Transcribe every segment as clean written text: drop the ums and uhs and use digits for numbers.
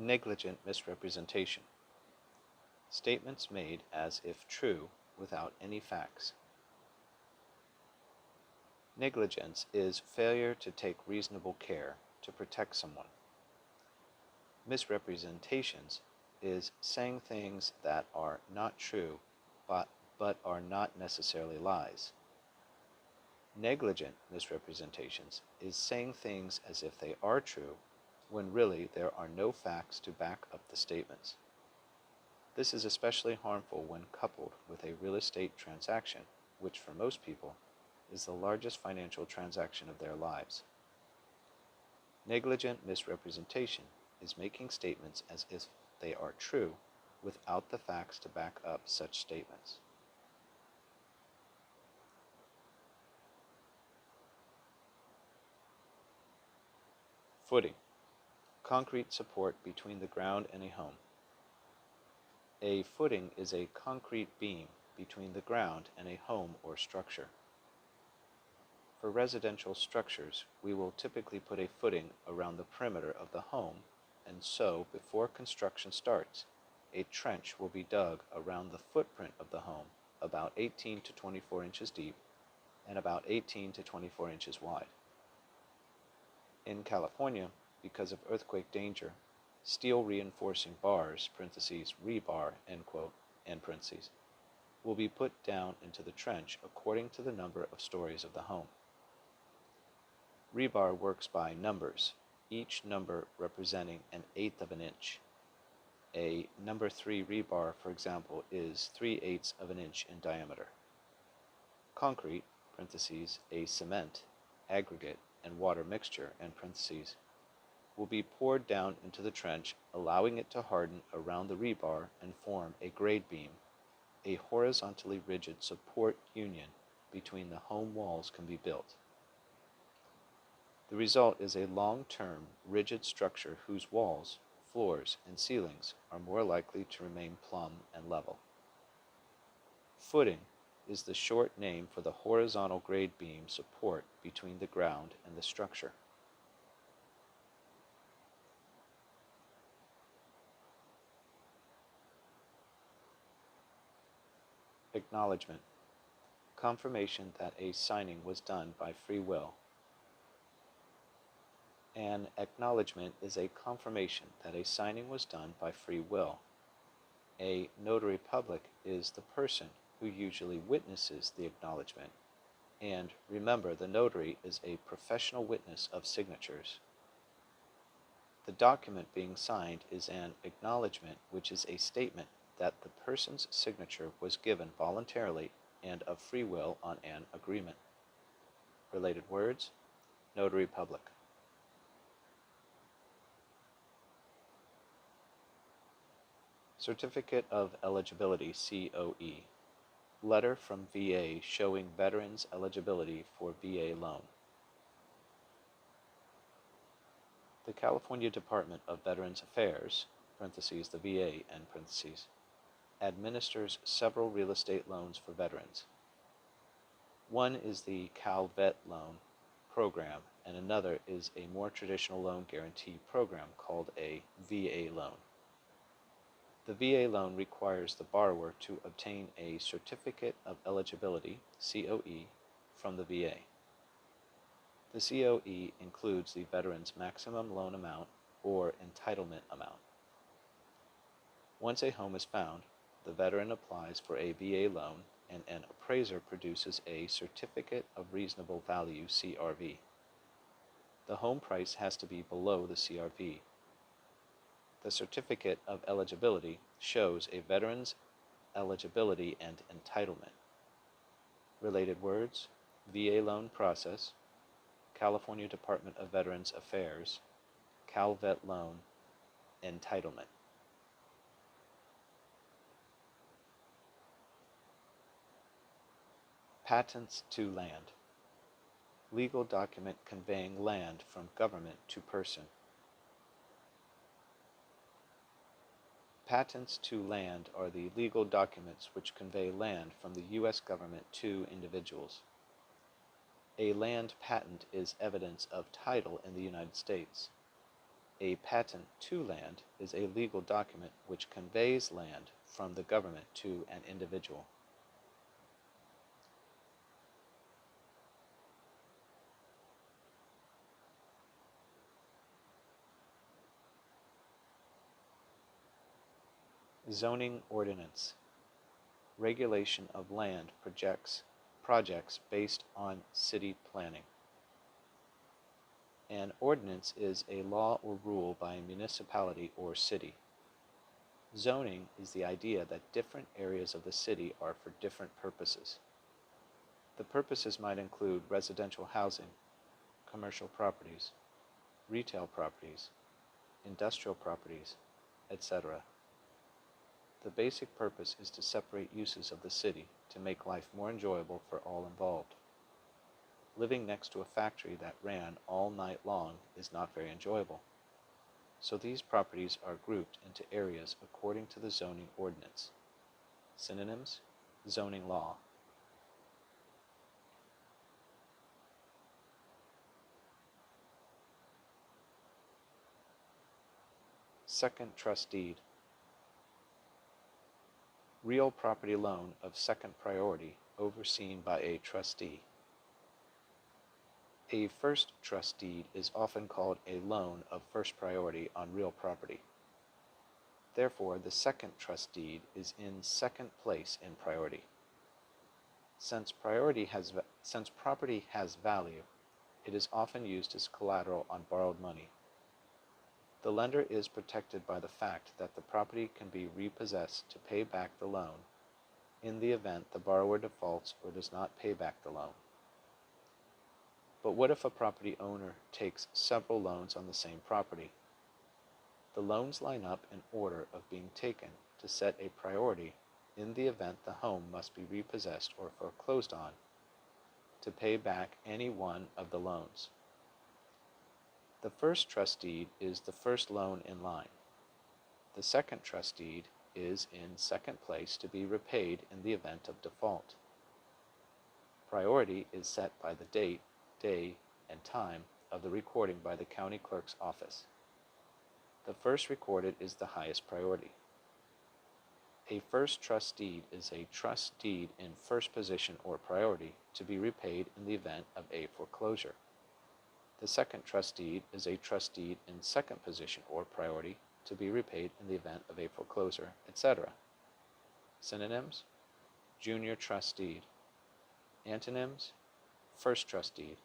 Negligent misrepresentation. Statements made as if true without any facts. Negligence is failure to take reasonable care to protect someone. Misrepresentations is saying things that are not true but are not necessarily lies. Negligent misrepresentations is saying things as if they are true when really there are no facts to back up the statements. This is especially harmful when coupled with a real estate transaction, which for most people is the largest financial transaction of their lives. Negligent misrepresentation is making statements as if they are true without the facts to back up such statements. Footing. Concrete support between the ground and a home. A footing is a concrete beam between the ground and a home or structure. For residential structures, we will typically put a footing around the perimeter of the home, and so before construction starts, a trench will be dug around the footprint of the home, about 18 to 24 inches deep and about 18 to 24 inches wide. In California, because of earthquake danger, steel reinforcing bars (rebar) will be put down into the trench according to the number of stories of the home. Rebar works by numbers, each number representing an eighth of an inch. A number 3 rebar, for example, is 3/8 of an inch in diameter. Concrete (a cement, aggregate, and water mixture) will be poured down into the trench, allowing it to harden around the rebar and form a grade beam. A horizontally rigid support union between the home walls can be built. The result is a long-term, rigid structure whose walls, floors, and ceilings are more likely to remain plumb and level. Footing is the short name for the horizontal grade beam support between the ground and the structure. Acknowledgment. Confirmation that a signing was done by free will. An acknowledgment is a confirmation that a signing was done by free will. A notary public is the person who usually witnesses the acknowledgment, and remember, the notary is a professional witness of signatures. The document being signed is an acknowledgment, which is a statement that the person's signature was given voluntarily and of free will on an agreement. Related words: notary public. Certificate of Eligibility, COE. Letter from VA showing veterans' eligibility for VA loan. The California Department of Veterans Affairs (the VA) administers several real estate loans for veterans. One is the CalVet loan program, and another is a more traditional loan guarantee program called a VA loan. The VA loan requires the borrower to obtain a Certificate of Eligibility, COE, from the VA. The COE includes the veteran's maximum loan amount or entitlement amount. Once a home is found, the veteran applies for a VA loan and an appraiser produces a Certificate of Reasonable Value, CRV. The home price has to be below the CRV. The Certificate of Eligibility shows a veteran's eligibility and entitlement. Related words: VA loan process, California Department of Veterans Affairs, CalVet loan, entitlement. Patents to land. Legal document conveying land from government to person. Patents to land are the legal documents which convey land from the U.S. government to individuals. A land patent is evidence of title in the United States. A patent to land is a legal document which conveys land from the government to an individual. Zoning ordinance. Regulation of land projects based on city planning. An ordinance is a law or rule by a municipality or city. Zoning is the idea that different areas of the city are for different purposes. The purposes might include residential housing, commercial properties, retail properties, industrial properties, etc. The basic purpose is to separate uses of the city to make life more enjoyable for all involved. Living next to a factory that ran all night long is not very enjoyable. So these properties are grouped into areas according to the zoning ordinance. Synonyms: zoning law. Second trust deed. Real property loan of second priority overseen by a trustee. A first trust deed is often called a loan of first priority on real property. Therefore, the second trust deed is in second place in priority. Since property has value, it is often used as collateral on borrowed money. The lender is protected by the fact that the property can be repossessed to pay back the loan in the event the borrower defaults or does not pay back the loan. But what if a property owner takes several loans on the same property? The loans line up in order of being taken to set a priority in the event the home must be repossessed or foreclosed on to pay back any one of the loans. The first trust deed is the first loan in line. The second trust deed is in second place to be repaid in the event of default. Priority is set by the date, day, and time of the recording by the county clerk's office. The first recorded is the highest priority. A first trust deed is a trust deed in first position or priority to be repaid in the event of a foreclosure. The second trust deed is a trust deed in second position or priority to be repaid in the event of a foreclosure, etc. Synonyms: junior trust deed. Antonyms: first trust deed.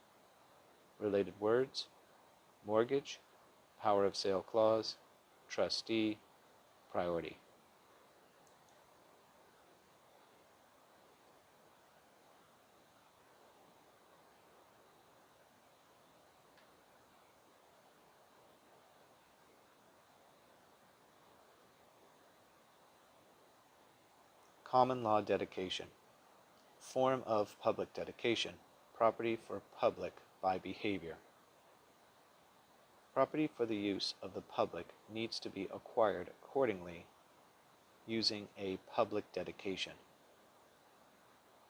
Related words: mortgage, power of sale clause, trustee, priority. Common law dedication. Form of public dedication. Property for public by behavior. Property for the use of the public needs to be acquired accordingly using a public dedication.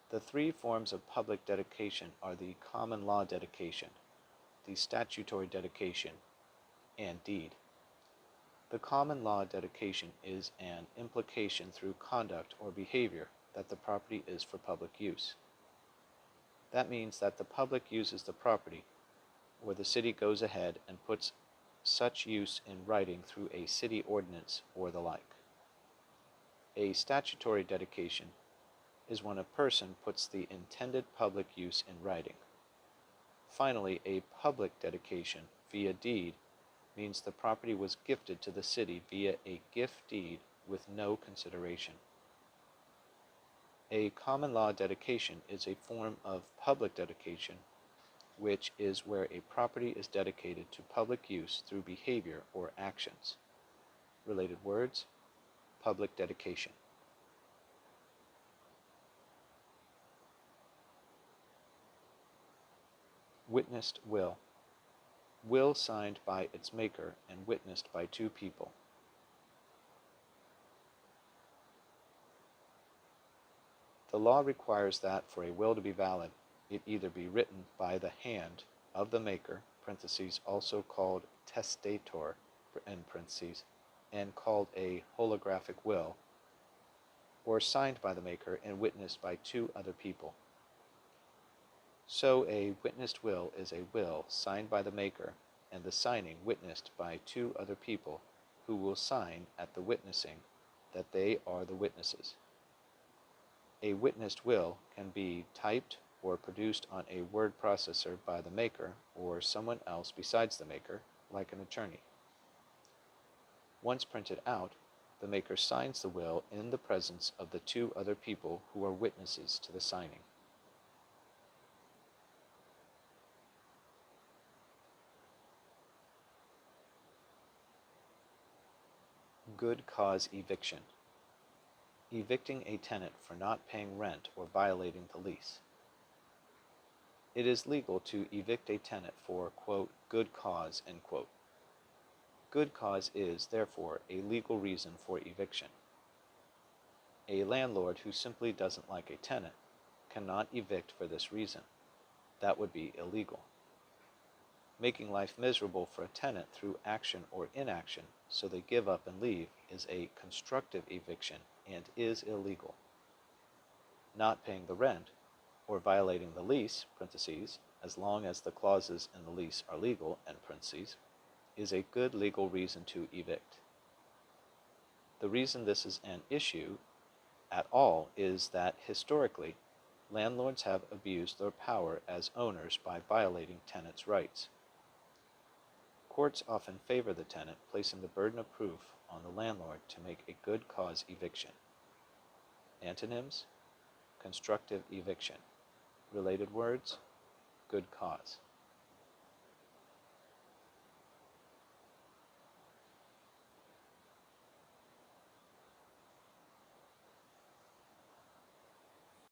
The three forms of public dedication are the common law dedication, the statutory dedication, and deed. The common law dedication is an implication through conduct or behavior that the property is for public use. That means that the public uses the property, or the city goes ahead and puts such use in writing through a city ordinance or the like. A statutory dedication is when a person puts the intended public use in writing. Finally, a public dedication via deed means the property was gifted to the city via a gift deed with no consideration. A common law dedication is a form of public dedication, which is where a property is dedicated to public use through behavior or actions. Related words: public dedication. Witnessed will. Will signed by its maker and witnessed by two people. The law requires that for a will to be valid, it either be written by the hand of the maker, parentheses, also called testator, in parentheses, and called a holographic will, or signed by the maker and witnessed by two other people. So a witnessed will is a will signed by the maker and the signing witnessed by two other people who will sign at the witnessing that they are the witnesses. A witnessed will can be typed or produced on a word processor by the maker or someone else besides the maker, like an attorney. Once printed out, the maker signs the will in the presence of the two other people who are witnesses to the signing. Good cause eviction. Evicting a tenant for not paying rent or violating the lease. It is legal to evict a tenant for, quote, good cause, end quote. Good cause is, therefore, a legal reason for eviction. A landlord who simply doesn't like a tenant cannot evict for this reason. That would be illegal. Making life miserable for a tenant through action or inaction so they give up and leave is a constructive eviction and is illegal. Not paying the rent or violating the lease, parentheses, as long as the clauses in the lease are legal, end parentheses, is a good legal reason to evict. The reason this is an issue at all is that historically, landlords have abused their power as owners by violating tenants' rights. Courts often favor the tenant, placing the burden of proof on the landlord to make a good cause eviction. Antonyms: constructive eviction. Related words: good cause.